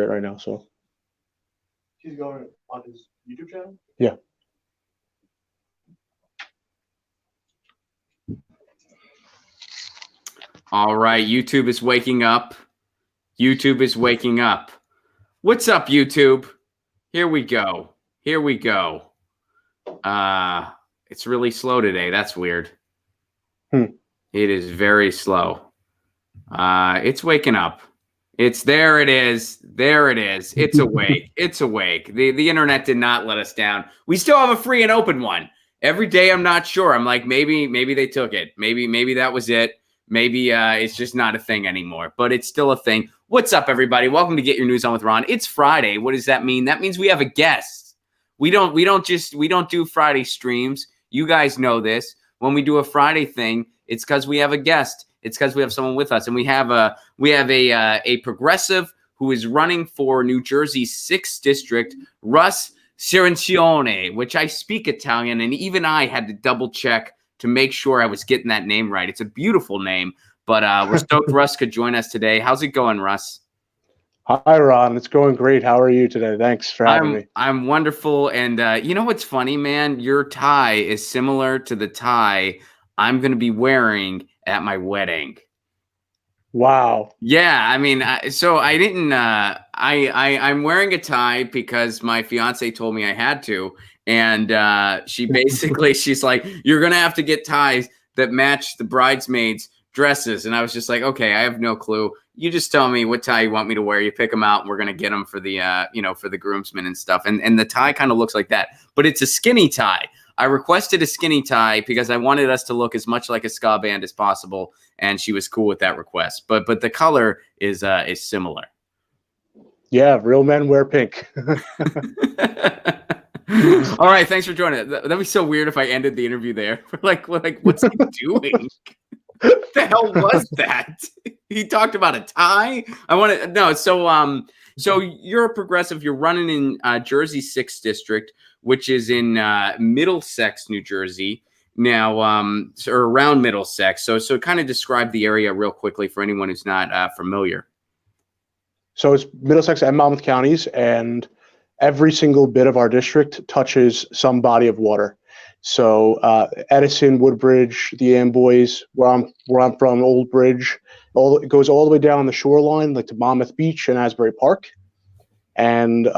it right now. So he's going on his YouTube channel? Yeah. All right, YouTube is waking up. YouTube is waking up. What's up, YouTube? Here we go. Here we go. It's really slow today. That's weird. It is very slow. It's waking up. There it is. There it is. It's awake. It's awake. The internet did not let us down. We still have a free and open one. Every day I'm not sure. I'm like, maybe they took it. Maybe that was it. Maybe it's just not a thing anymore, but it's still a thing. What's up, everybody? Welcome to Get Your News On with Ron. It's Friday. What does that mean? That means we have a guest. We don't do Friday streams. You guys know this. When we do a Friday thing, it's because we have a guest. It's because we have someone with us, and we have a progressive who is running for New Jersey's 6th district, Russ Cirincione, which I speak Italian, and even I had to double check to make sure I was getting that name right. It's a beautiful name, but we're stoked Russ could join us today. How's it going, Russ? Hi, Ron. It's going great. How are you today? Thanks for having me. I'm wonderful, and you know what's funny, man? Your tie is similar to the tie I'm going to be wearing at my wedding. Wow. Yeah, I mean, so I didn't. I'm wearing a tie because my fiance told me I had to, and she's like, "You're gonna have to get ties that match the bridesmaids' dresses." And I was just like, "Okay, I have no clue. You just tell me what tie you want me to wear. You pick them out, and we're gonna get them for the for the groomsmen and stuff." And the tie kind of looks like that, but it's a skinny tie. I requested a skinny tie because I wanted us to look as much like a ska band as possible, and she was cool with that request. But the color is similar. Yeah, real men wear pink. All right, thanks for joining. That'd be so weird if I ended the interview there. like what's he doing? What the hell was that? He talked about a tie. I want to no. So you're a progressive. You're running in Jersey's 6th district, which is in Middlesex, New Jersey. Now, or around Middlesex. So kind of describe the area real quickly for anyone who's not familiar. So it's Middlesex and Monmouth counties, and every single bit of our district touches some body of water. So Edison, Woodbridge, the Amboys, where I'm from, Old Bridge, it goes all the way down the shoreline, like to Monmouth Beach and Asbury Park. And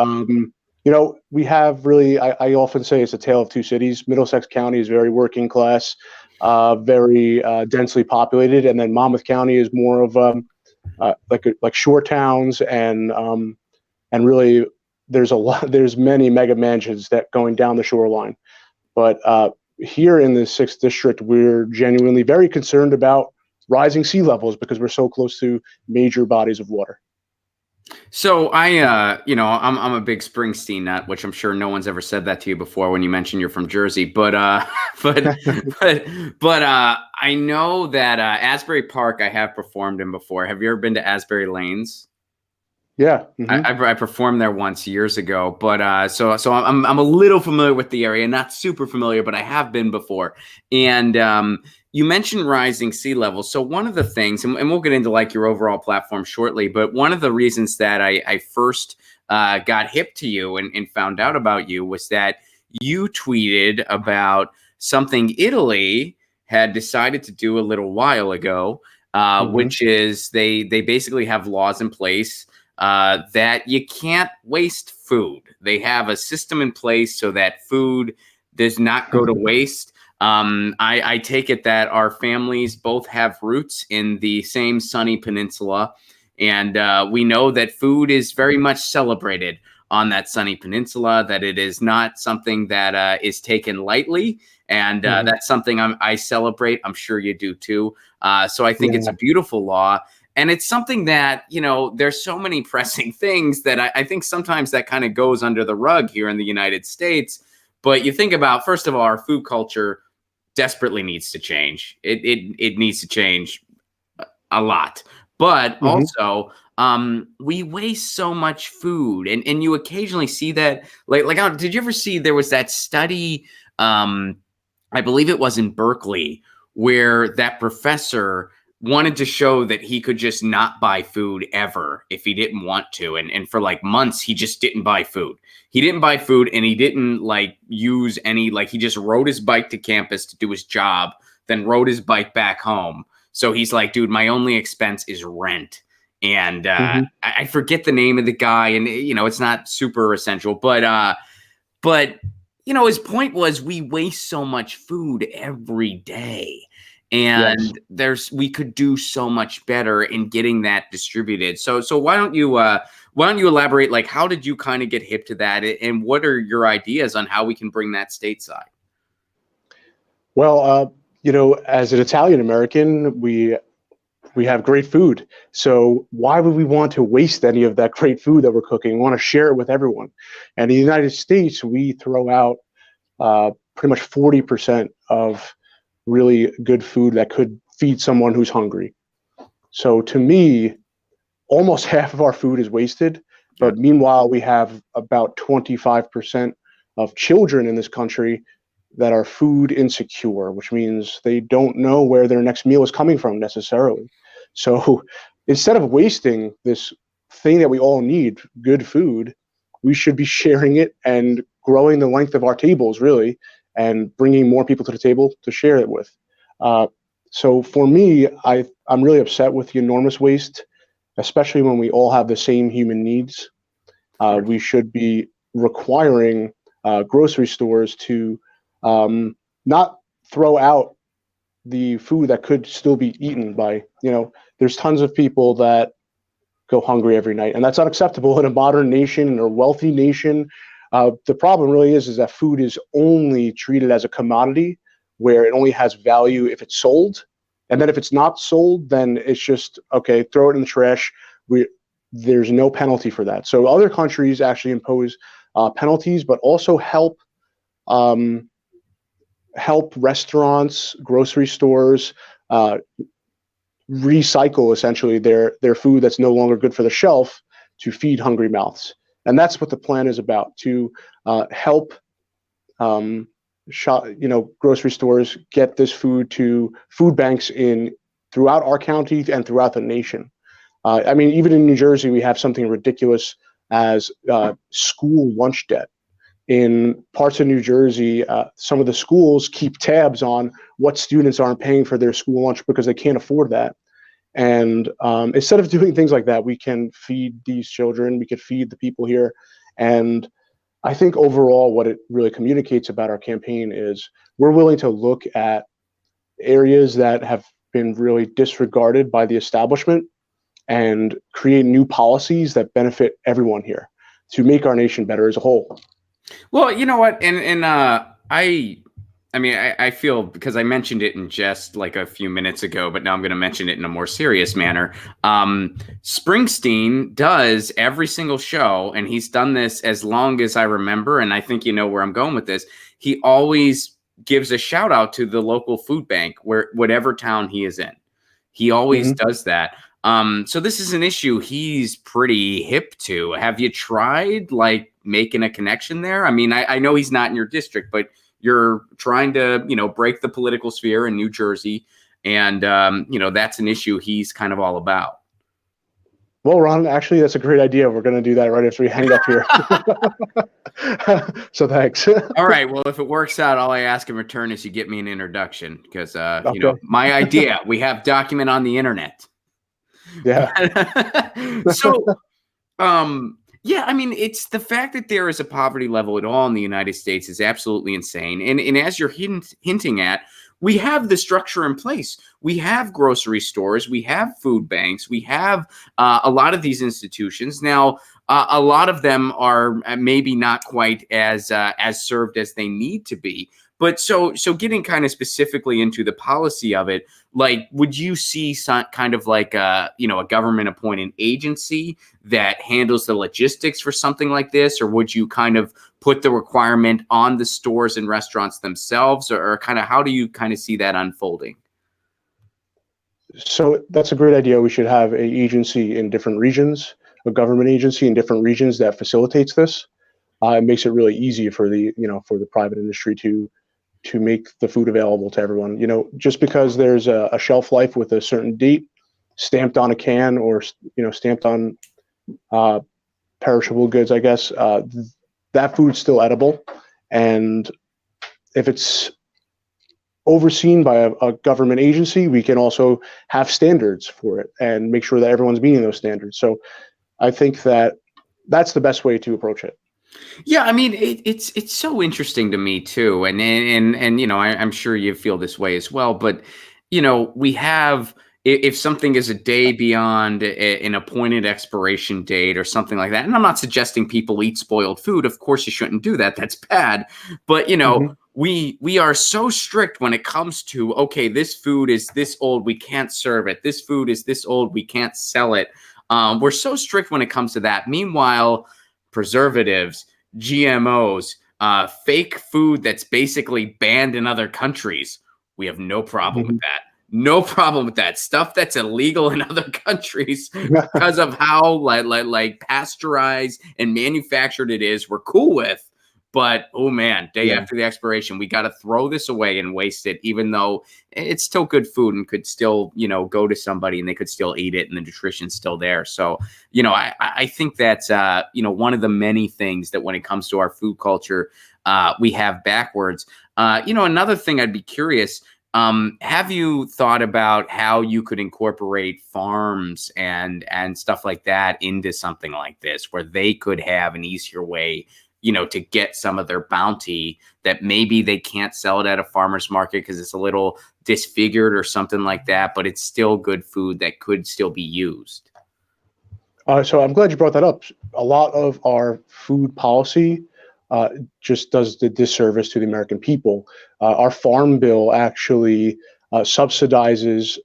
we have really, I often say it's a tale of two cities. Middlesex County is very working class, very densely populated, and then Monmouth County is more of like shore towns, and really there's many mega mansions that going down the shoreline. But here in the 6th district, we're genuinely very concerned about rising sea levels because we're so close to major bodies of water. So I'm a big Springsteen nut, which I'm sure no one's ever said that to you before when you mentioned you're from Jersey. But I know that Asbury Park I have performed in before. Have you ever been to Asbury Lanes? Yeah, I performed there once years ago, but so I'm a little familiar with the area, not super familiar, but I have been before. And you mentioned rising sea levels. So one of the things, and we'll get into like your overall platform shortly, but one of the reasons that I first got hip to you and found out about you was that you tweeted about something Italy had decided to do a little while ago, which is they basically have laws in place that you can't waste food. They have a system in place so that food does not go to waste. I take it that our families both have roots in the same sunny peninsula, and we know that food is very much celebrated on that sunny peninsula, that it is not something that is taken lightly, and that's something I celebrate. I'm sure you do too. So I think it's a beautiful law. And it's something that, there's so many pressing things that I think sometimes that kind of goes under the rug here in the United States. But you think about, first of all, our food culture desperately needs to change. It needs to change a lot. But also, we waste so much food. And you occasionally see that. Like, did you ever see there was that study, I believe it was in Berkeley, where that professor wanted to show that he could just not buy food ever if he didn't want to. And for like months, he just didn't buy food. He didn't buy food, and he didn't like use any, like he just rode his bike to campus to do his job, then rode his bike back home. So he's like, dude, my only expense is rent. And I forget the name of the guy, and you know, it's not super essential, but you know, his point was we waste so much food every day. And we could do so much better in getting that distributed. So why don't you elaborate? Like, how did you kind of get hip to that, and what are your ideas on how we can bring that stateside? Well, you know, as an Italian American, we have great food. So why would we want to waste any of that great food that we're cooking? We want to share it with everyone. And in the United States, we throw out pretty much 40% of really good food that could feed someone who's hungry. So to me, almost half of our food is wasted. But meanwhile, we have about 25% of children in this country that are food insecure, which means they don't know where their next meal is coming from necessarily. So instead of wasting this thing that we all need, good food, we should be sharing it and growing the length of our tables, really, and bringing more people to the table to share it with. So for me, I'm really upset with the enormous waste, especially when we all have the same human needs. We should be requiring grocery stores to not throw out the food that could still be eaten by, you know, there's tons of people that go hungry every night, and that's unacceptable in a modern nation, in a wealthy nation. The problem really is that food is only treated as a commodity where it only has value if it's sold. And then if it's not sold, then it's just, okay, throw it in the trash. There's no penalty for that. So other countries actually impose penalties, but also help restaurants, grocery stores recycle essentially their food that's no longer good for the shelf to feed hungry mouths. And that's what the plan is about, to help grocery stores get this food to food banks throughout our county and throughout the nation. I mean, even in New Jersey, we have something ridiculous as school lunch debt. In parts of New Jersey, some of the schools keep tabs on what students aren't paying for their school lunch because they can't afford that. And instead of doing things like that, we can feed these children, we could feed the people here. And I think overall what it really communicates about our campaign is we're willing to look at areas that have been really disregarded by the establishment and create new policies that benefit everyone here to make our nation better as a whole. Well, you know what, and I feel, because I mentioned it in jest like a few minutes ago, but now I'm going to mention it in a more serious manner. Springsteen does every single show, and he's done this as long as I remember, and I think you know where I'm going with this. He always gives a shout out to the local food bank, whatever town he is in. He always does that. So this is an issue he's pretty hip to. Have you tried like making a connection there? I mean, I know he's not in your district, but you're trying to, you know, break the political sphere in New Jersey. And, you know, that's an issue he's kind of all about. Well, Ron, actually, that's a great idea. We're going to do that right after we hang up here. So thanks. All right. Well, if it works out, all I ask in return is you get me an introduction because, you know, my idea, we have document on the internet. Yeah. So, yeah, I mean, it's the fact that there is a poverty level at all in the United States is absolutely insane. And as you're hinting at, we have the structure in place. We have grocery stores. We have food banks. We have a lot of these institutions. Now, a lot of them are maybe not quite as served as they need to be. But so getting kind of specifically into the policy of it, like, would you see some kind of like a government appointed agency that handles the logistics for something like this? Or would you kind of put the requirement on the stores and restaurants themselves, or kind of how do you kind of see that unfolding? So that's a great idea. We should have an agency in different regions, a government agency in different regions that facilitates this. It makes it really easy for the private industry to to make the food available to everyone. You know, just because there's a shelf life with a certain date stamped on a can, or stamped on perishable goods, I guess, that food's still edible. And if it's overseen by a government agency, we can also have standards for it and make sure that everyone's meeting those standards. So I think that that's the best way to approach it. Yeah, I mean, it's so interesting to me too, and I'm sure you feel this way as well. But we have, if something is a day beyond an appointed expiration date or something like that, and I'm not suggesting people eat spoiled food. Of course, you shouldn't do that. That's bad. But we are so strict when it comes to, okay, this food is this old, we can't serve it. This food is this old, we can't sell it. We're so strict when it comes to that. Meanwhile, preservatives, GMOs, fake food that's basically banned in other countries, we have no problem with that. No problem with that. Stuff that's illegal in other countries because of how like pasteurized and manufactured it is, we're cool with. But, oh, man, day after the expiration, we got to throw this away and waste it, even though it's still good food and could still, go to somebody and they could still eat it and the nutrition's still there. So, I think that's, one of the many things that when it comes to our food culture, we have backwards. Another thing I'd be curious, have you thought about how you could incorporate farms and stuff like that into something like this, where they could have an easier way to get some of their bounty that maybe they can't sell it at a farmer's market because it's a little disfigured or something like that, but it's still good food that could still be used? So I'm glad you brought that up. A lot of our food policy just does the disservice to the American people. Our farm bill actually subsidizes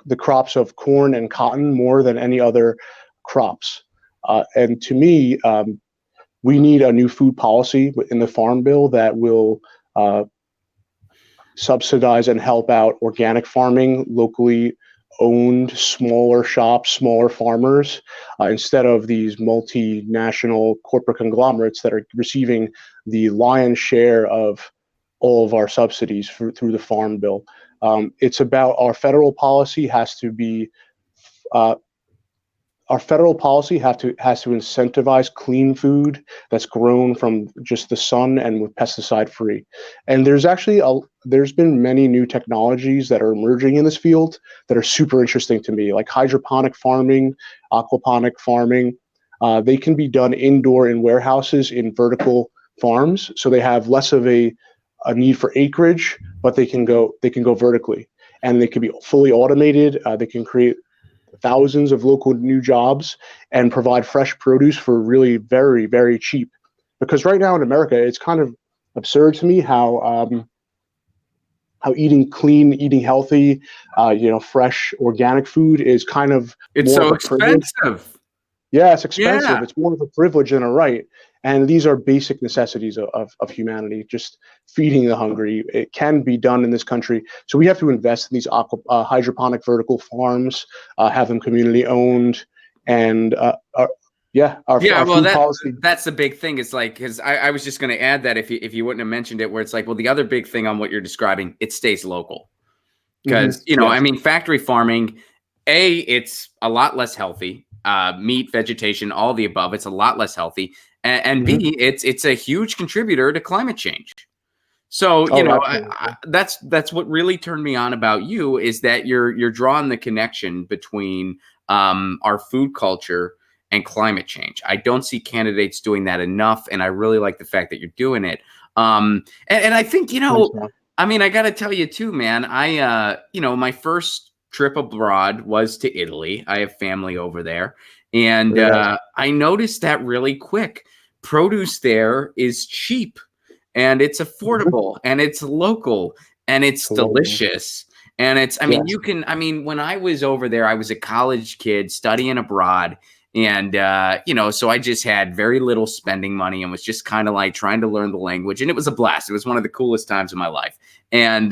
the crops of corn and cotton more than any other crops. And to me, we need a new food policy in the farm bill that will subsidize and help out organic farming, locally owned smaller shops, smaller farmers, instead of these multinational corporate conglomerates that are receiving the lion's share of all of our subsidies through the farm bill. It's about our federal policy has to incentivize clean food that's grown from just the sun and with pesticide free. And there's been many new technologies that are emerging in this field that are super interesting to me, like hydroponic farming, aquaponic farming. They can be done indoor in warehouses in vertical farms, so they have less of a need for acreage, but they can go vertically, and they can be fully automated. They can create thousands of local new jobs and provide fresh produce for really very, very cheap. Because right now in America, it's kind of absurd to me how eating clean, eating healthy, fresh organic food is kind of so expensive. Yeah, it's expensive. Yeah. It's more of a privilege than a right. And these are basic necessities of humanity, just feeding the hungry. It can be done in this country. So we have to invest in these hydroponic vertical farms, have them community owned, and our food policy. That's the big thing. It's like, because I was just going to add that if you wouldn't have mentioned it, where it's like, well, the other big thing on what you're describing, it stays local. Because, I mean, factory farming, it's a lot less healthy. Meat, vegetation, all the above. It's a lot less healthy. And B, it's a huge contributor to climate change. So, that's what really turned me on about you, is that you're drawing the connection between our food culture and climate change. I don't see candidates doing that enough, and I really like the fact that you're doing it. And I think, I mean, I got to tell you too, man, I my first trip abroad was to Italy. I have family over there. And I noticed that really quick. Produce there is cheap, and it's affordable, and it's local, and it's delicious. And it's, when I was over there, I was a college kid studying abroad. And, so I just had very little spending money and was just kind of like trying to learn the language. And it was a blast. It was one of the coolest times of my life. And,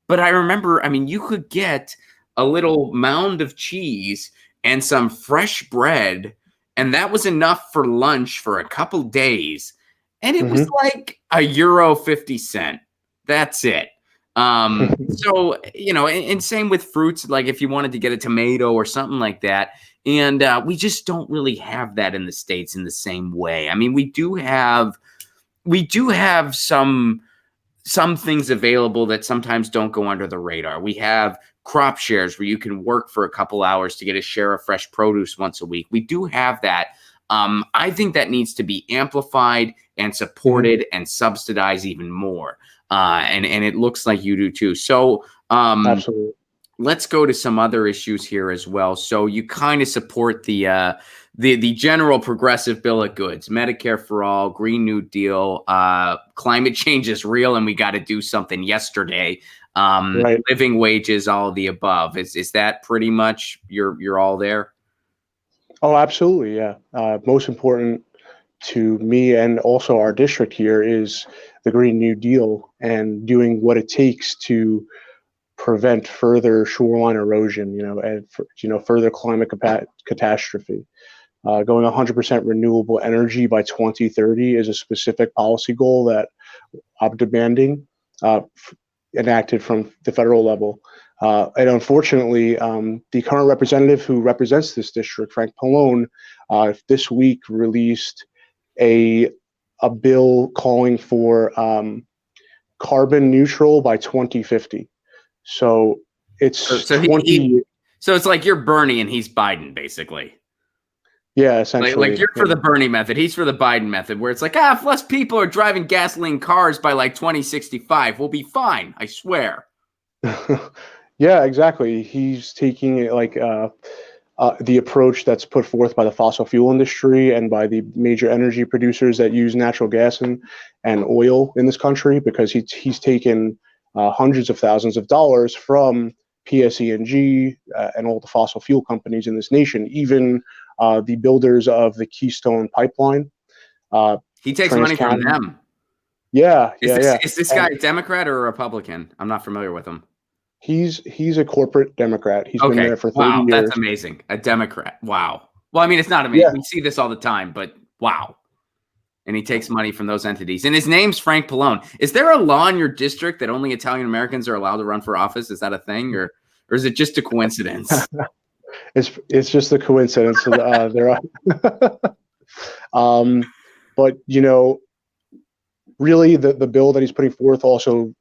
but I remember, you could get a little mound of cheese and some fresh bread, and that was enough for lunch for a couple days. And it was like €1.50. That's it. So, you know, and same with fruits, like if you wanted to get a tomato or something like that. And we just don't really have that in the States in the same way. I mean, we do have some things available that sometimes don't go under the radar. We have crop shares where you can work for a couple hours to get a share of fresh produce once a week. We do have that. I think that needs to be amplified and supported and subsidized even more. And it looks like you do too. So Absolutely. let's go to some other issues here as well. So you kind of support the general progressive bill of goods, Medicare for all, Green New Deal, climate change is real and we got to do something yesterday. Right. Living wages, all of the above. Is that pretty much you're all there? Oh, absolutely. Yeah. Most important to me and also our district here is the Green New Deal and doing what it takes to prevent further shoreline erosion, and further climate catastrophe. Going 100% renewable energy by 2030 is a specific policy goal that I'm demanding enacted from the federal level. And unfortunately, the current representative who represents this district, Frank Pallone, this week released a bill calling for carbon neutral by 2050. So it's So 20. So it's like you're Bernie and he's Biden, basically. Yeah, essentially. Like you're for the Bernie method, he's for the Biden method, where it's like, if less people are driving gasoline cars by like 2065, we'll be fine. I swear. Yeah, exactly. He's taking it like the approach that's put forth by the fossil fuel industry and by the major energy producers that use natural gas and oil in this country, because he's taken hundreds of thousands of dollars from PSE&G and all the fossil fuel companies in this nation, even the builders of the Keystone Pipeline. He takes money from them. Yeah, Is this guy a Democrat or a Republican? I'm not familiar with him. He's a corporate Democrat. He's been there for 30 years. Wow, that's amazing. A Democrat. Wow. Well, I mean, it's not amazing. Yeah. We see this all the time, but wow. And he takes money from those entities. And his name's Frank Pallone. Is there a law in your district that only Italian Americans are allowed to run for office? Is that a thing, or is it just a coincidence? It's just a coincidence. There are, but really, the bill that he's putting forth also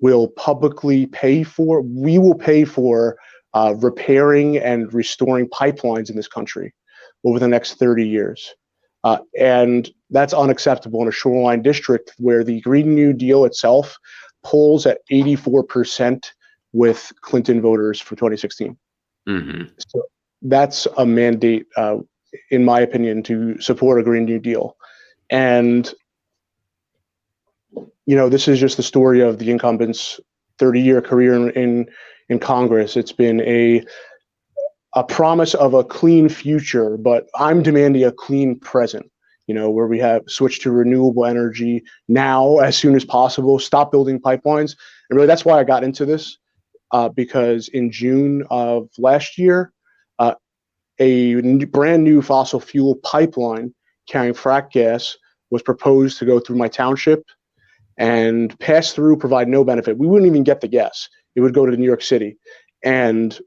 will publicly pay for. We will pay for repairing and restoring pipelines in this country over the next 30 years. And that's unacceptable in a shoreline district where the Green New Deal itself polls at 84% with Clinton voters from 2016. Mm-hmm. So that's a mandate, in my opinion, to support a Green New Deal. And, this is just the story of the incumbent's 30-year career in Congress. It's been a promise of a clean future, but I'm demanding a clean present, where we have switched to renewable energy now as soon as possible, stop building pipelines. And really, that's why I got into this, because in June of last year, a brand new fossil fuel pipeline carrying frack gas was proposed to go through my township and pass through, provide no benefit. We wouldn't even get the gas. It would go to New York City. And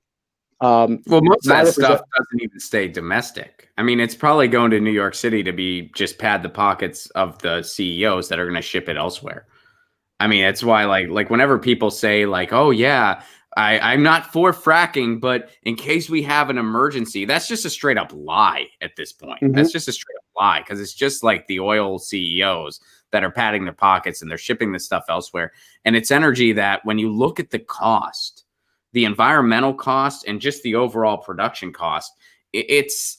well, most of that stuff doesn't even stay domestic. I mean, it's probably going to New York City to be just pad the pockets of the CEOs that are going to ship it elsewhere. I mean, it's why like whenever people say like, oh yeah, I'm not for fracking, but in case we have an emergency, that's just a straight up lie at this point. Mm-hmm. That's just a straight up lie, because it's just like the oil CEOs that are padding their pockets and they're shipping this stuff elsewhere. And it's energy that when you look at the cost, the environmental cost and just the overall production cost, it's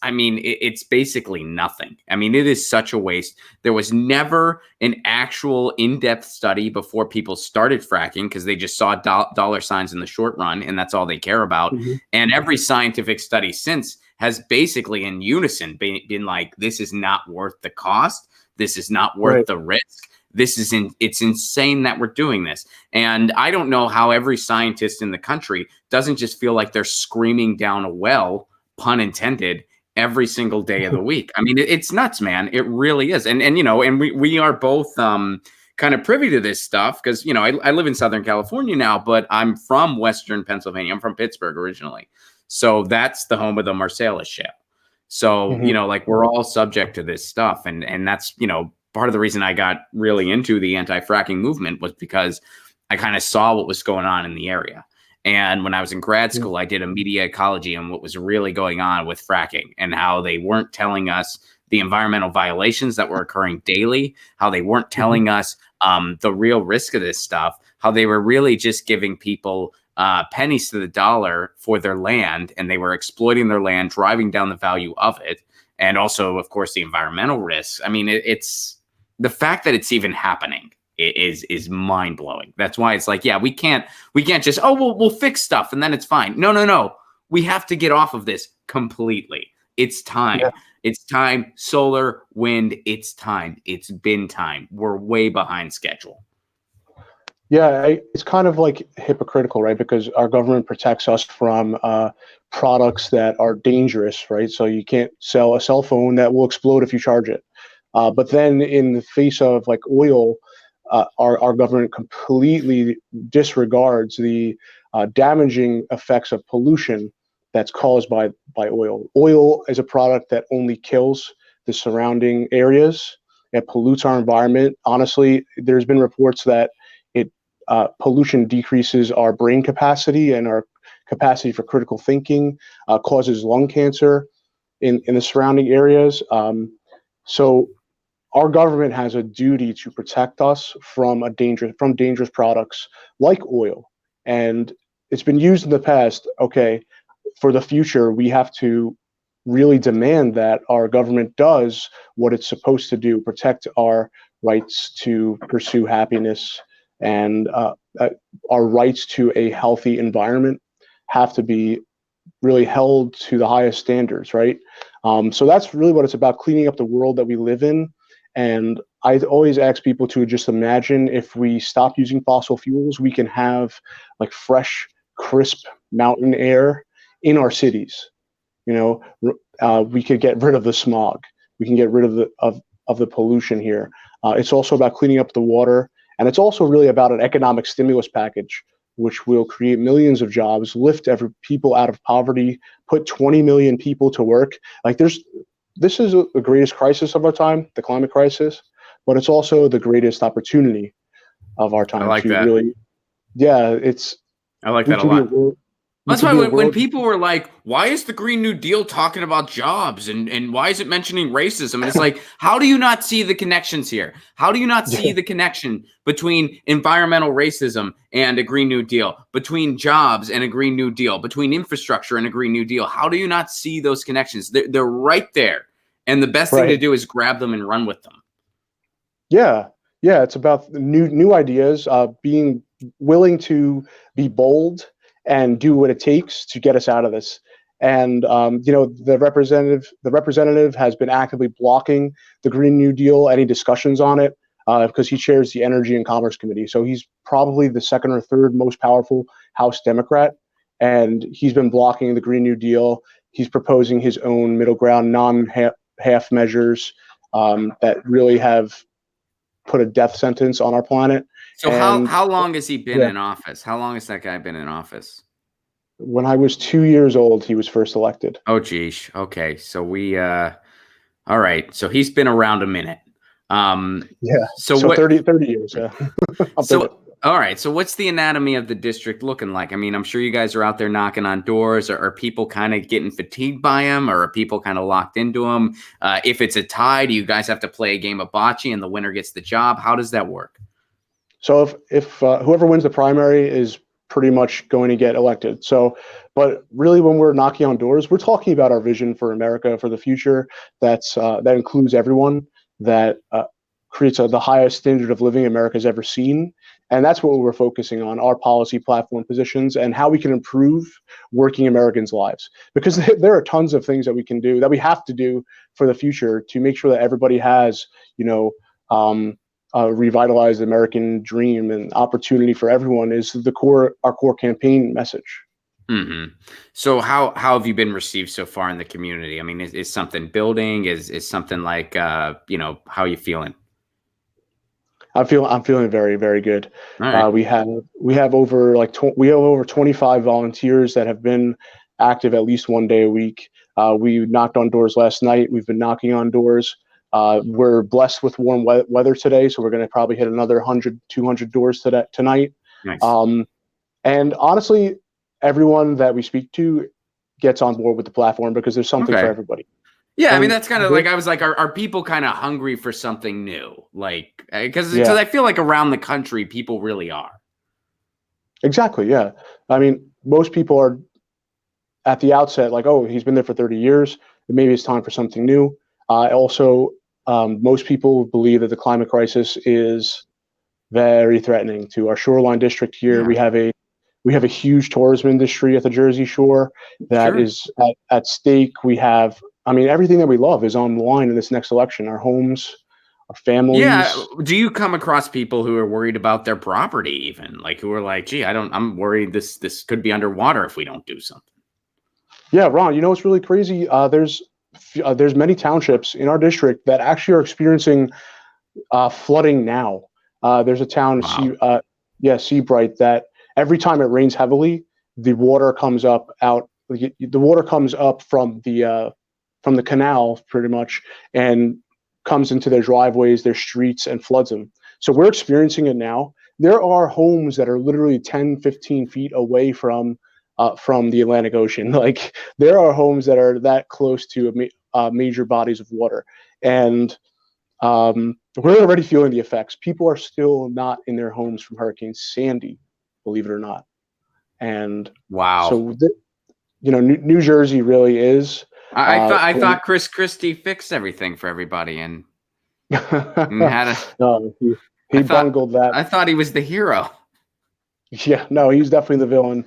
basically nothing. I mean, it is such a waste. There was never an actual in-depth study before people started fracking, because they just saw dollar signs in the short run and that's all they care about. Mm-hmm. And every scientific study since has basically in unison been like, this is not worth the cost. This is not worth the risk. It's insane that we're doing this. And I don't know how every scientist in the country doesn't just feel like they're screaming down a well, pun intended, every single day of the week. I mean, it's nuts, man. It really is. And we are both kind of privy to this stuff because, you know, I live in Southern California now, but I'm from Western Pennsylvania. I'm from Pittsburgh originally. So that's the home of the Marcellus Shale. So, you know, like we're all subject to this stuff. And that's, you know, part of the reason I got really into the anti-fracking movement was because I kind of saw what was going on in the area. And when I was in grad school, I did a media ecology on what was really going on with fracking and how they weren't telling us the environmental violations that were occurring daily, how they weren't telling us the real risk of this stuff, how they were really just giving people pennies to the dollar for their land, and they were exploiting their land, driving down the value of it. And also, of course, the environmental risks. I mean, it's the fact that it's even happening is mind blowing. That's why it's like, yeah, we can't just, oh, we'll fix stuff and then it's fine. No. We have to get off of this completely. It's time. Yeah. It's time. Solar, wind. It's time. It's been time. We're way behind schedule. Yeah, it's kind of like hypocritical, right? Because our government protects us from products that are dangerous, right? So you can't sell a cell phone that will explode if you charge it. But then in the face of like oil, our government completely disregards the damaging effects of pollution that's caused by oil. Oil is a product that only kills the surrounding areas. It pollutes our environment. Honestly, there's been reports that pollution decreases our brain capacity and our capacity for critical thinking, causes lung cancer in the surrounding areas. So our government has a duty to protect us from dangerous products like oil. And it's been used in the past. Okay, for the future, we have to really demand that our government does what it's supposed to do, protect our rights to pursue happiness, and our rights to a healthy environment have to be really held to the highest standards, right? So that's really what it's about, cleaning up the world that we live in. And I always ask people to just imagine if we stop using fossil fuels, we can have like fresh, crisp mountain air in our cities. You know, we could get rid of the smog. We can get rid of the pollution here. It's also about cleaning up the water. And it's also really about an economic stimulus package, which will create millions of jobs, lift people out of poverty, put 20 million people to work. Like this is the greatest crisis of our time, the climate crisis, but it's also the greatest opportunity of our time. I like that. Really, yeah, I like that a lot. That's why when people were like, why is the Green New Deal talking about jobs and why is it mentioning racism? And it's like, how do you not see the connections here? How do you not see the connection between environmental racism and a Green New Deal, between jobs and a Green New Deal, between infrastructure and a Green New Deal? How do you not see those connections? They're right there. And the best thing to do is grab them and run with them. Yeah, it's about new ideas, being willing to be bold and do what it takes to get us out of this. And you know, the representative has been actively blocking the Green New Deal, any discussions on it, because he chairs the Energy and Commerce Committee. So he's probably the second or third most powerful House Democrat, and he's been blocking the Green New Deal. He's proposing his own middle ground, non-half measures that really have put a death sentence on our planet. So how long has he been in office? How long has that guy been in office? When I was 2 years old, he was first elected. Oh, geez. Okay. So all right. So he's been around a minute. So 30 years. Yeah. All right. So what's the anatomy of the district looking like? I mean, I'm sure you guys are out there knocking on doors. Are people kind of getting fatigued by him, or are people kind of locked into him? If it's a tie, do you guys have to play a game of bocce and the winner gets the job? How does that work? So if whoever wins the primary is pretty much going to get elected. So, but really when we're knocking on doors, we're talking about our vision for America, for the future. That includes everyone, that creates the highest standard of living America's ever seen. And that's what we're focusing on, our policy platform positions and how we can improve working Americans' lives. Because there are tons of things that we can do, that we have to do for the future to make sure that everybody has, you know, revitalize the American dream, and opportunity for everyone is our core campaign message. Mm-hmm. So how have you been received so far in the community? I mean, is something building? Is something like, you know, how are you feeling? I'm feeling very, very good. All right. We have over we have over 25 volunteers that have been active at least one day a week. We knocked on doors last night. We've been knocking on doors. We're blessed with warm weather today, so we're going to probably hit another 100, 200 doors tonight. Nice. And honestly, everyone that we speak to gets on board with the platform because there's something for everybody. Yeah, I mean, that's kind of like, I was like, are people kind of hungry for something new? Like, because I feel like around the country, people really are. Exactly, yeah. I mean, most people are at the outset like, oh, he's been there for 30 years. Maybe it's time for something new. Also, most people believe that the climate crisis is very threatening to our shoreline district here. Yeah. We have a huge tourism industry at the Jersey Shore that is at stake. We have, I mean, everything that we love is on the line in this next election. Our homes, our families. Yeah. Do you come across people who are worried about their property, even like who are like, gee, I'm worried this could be underwater if we don't do something? Yeah, Ron, you know what's really crazy? There's many townships in our district that actually are experiencing flooding now. There's a town, Seabright, that every time it rains heavily, the water comes up from the canal pretty much and comes into their driveways, their streets, and floods them. So we're experiencing it now. There are homes that are literally 10, 15 feet away from the Atlantic Ocean. Like, there are homes that are that close to major bodies of water. And we're already feeling the effects. People are still not in their homes from Hurricane Sandy, believe it or not. And wow. So, New Jersey really is. I thought Chris Christie fixed everything for everybody and had a. No, he bungled that. I thought he was the hero. Yeah, no, he's definitely the villain.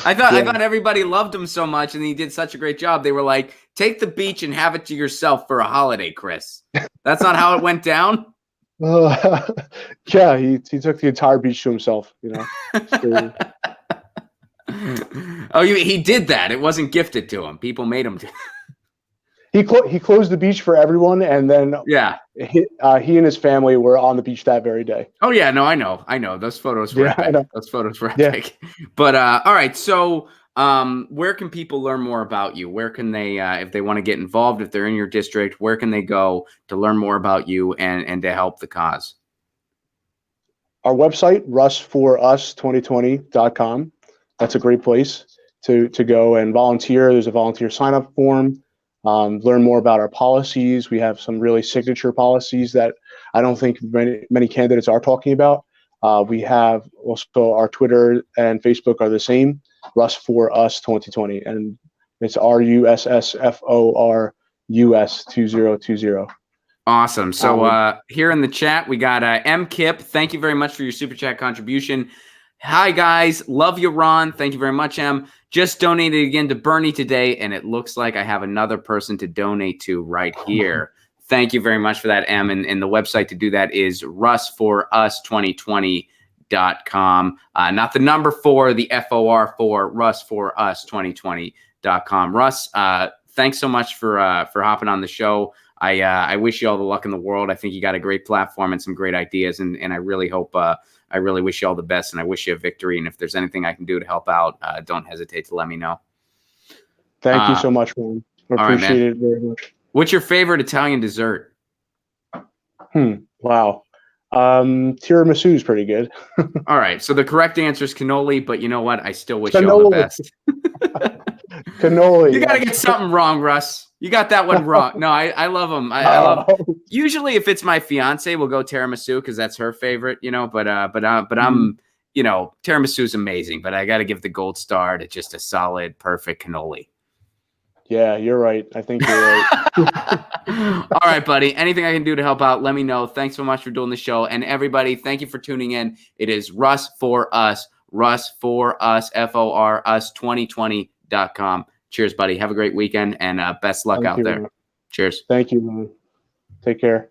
I thought everybody loved him so much, and he did such a great job. They were like, "Take the beach and have it to yourself for a holiday, Chris." That's not how it went down. Yeah, he took the entire beach to himself. Oh, he did that. It wasn't gifted to him. People made him. He closed the beach for everyone, and then he and his family were on the beach that very day. Oh yeah, no, I know. Those photos were epic. Those photos were epic. Yeah. But all right, so where can people learn more about you? Where can they, if they want to get involved, if they're in your district, where can they go to learn more about you and to help the cause? Our website, russforus2020.com. That's a great place to go and volunteer. There's a volunteer sign-up form. Learn more about our policies. We have some really signature policies that I don't think many candidates are talking about. We have also our Twitter and Facebook are the same, Russ4Us2020, and it's RUSSFORUS2020. Awesome. So here in the chat, we got M. Kip. Thank you very much for your super chat contribution. Hi, guys. Love you, Ron. Thank you very much, M. Just donated again to Bernie today, and it looks like I have another person to donate to right here. Thank you very much for that, M. And the website to do that is Russ4Us2020.com. Not the number 4, the FOR4, Russ4Us2020.com. Russ, thanks so much for hopping on the show. I wish you all the luck in the world. I think you got a great platform and some great ideas, and I really hope I really wish you all the best, and I wish you a victory. And if there's anything I can do to help out, don't hesitate to let me know. Thank you so much, man. I appreciate it very much. What's your favorite Italian dessert? Wow. Tiramisu is pretty good. All right. So the correct answer is cannoli, but you know what? I still wish you all the best. Cannoli. You got to get something wrong, Russ. You got that one wrong. No, I love them. I love. Usually, if it's my fiance, we'll go tiramisu because that's her favorite. But I'm, tiramisu is amazing. But I got to give the gold star to just a solid, perfect cannoli. Yeah, you're right. I think you're right. All right, buddy. Anything I can do to help out, let me know. Thanks so much for doing the show, and everybody, thank you for tuning in. It is Russ for Us, Russ4Us, FORUS2020.com. Cheers, buddy. Have a great weekend, and best luck out there. Man. Cheers. Thank you, man. Take care.